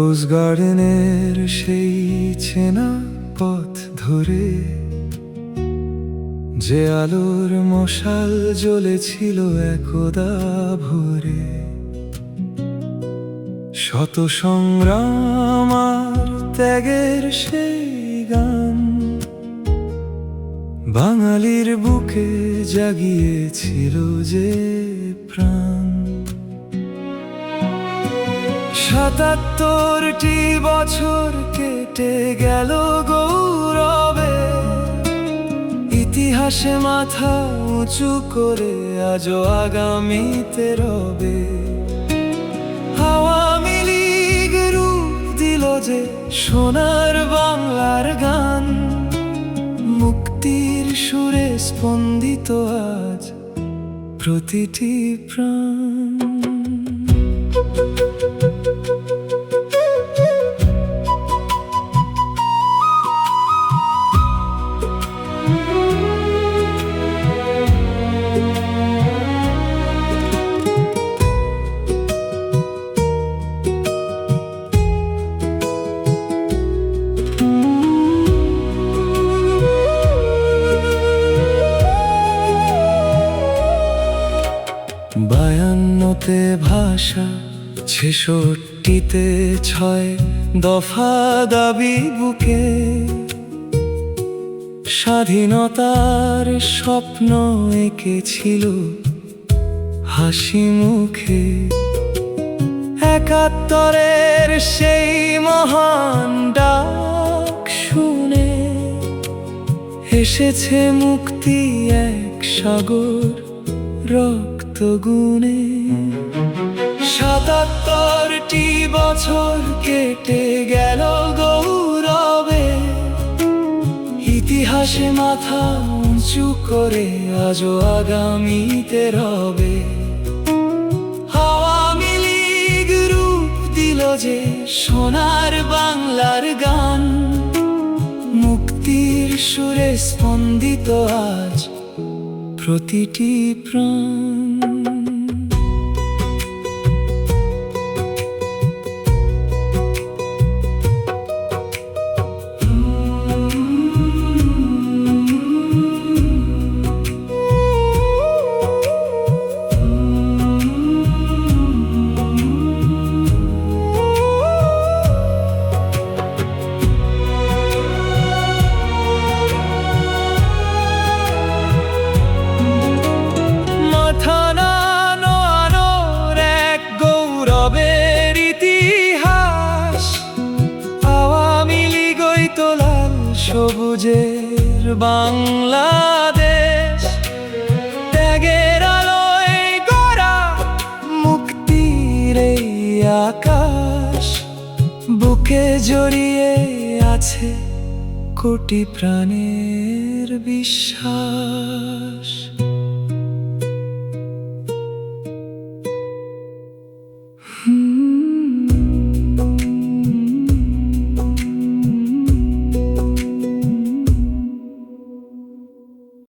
রোজ গার্ডেনের সেই চেনা পথ ধরে যে আলোর মশাল জ্বলেছিল একদা ভোরে, শত সংগ্রাম আর ত্যাগের সেই গান বাঙালির বুকে জাগিয়েছিল যে প্রাণ। ৭৭টি বছর কেটে গেল গৌরবে, ইতিহাসে মাথা উঁচু করে আজও আগামীতে রবে। আওয়ামী লীগ রূপ দিল যে সোনার বাংলার গান, মুক্তির সুরে স্পন্দিত আজ প্রতিটি প্রাণ। বায়ান্নতে ভাষা, ৬৬তে ৬ দফা দাবি বুকে, স্বাধীনতার স্বপ্ন এঁকেছিল হাসি মুখে। ৭১-এর সেই মহান ডাক শুনে এসেছে মুক্তি এক সাগর রক্ত গুণে। ৭৭টি বছর কেটে গেল গৌরবে, ইতিহাসে মাথা উঁচু করে আজও আগামীতে রবে। আওয়ামী লীগ রূপ দিল যে সোনার বাংলার গান, মুক্তির সুরে স্পন্দিত আজ প্রতিটি প্রাণ। সবুজের বাংলাদেশ, ত্যাগের আলোয় গড়া মুক্তির এই আকাশ, বুকে জড়িয়ে আছে কোটি প্রাণের বিশ্বাস।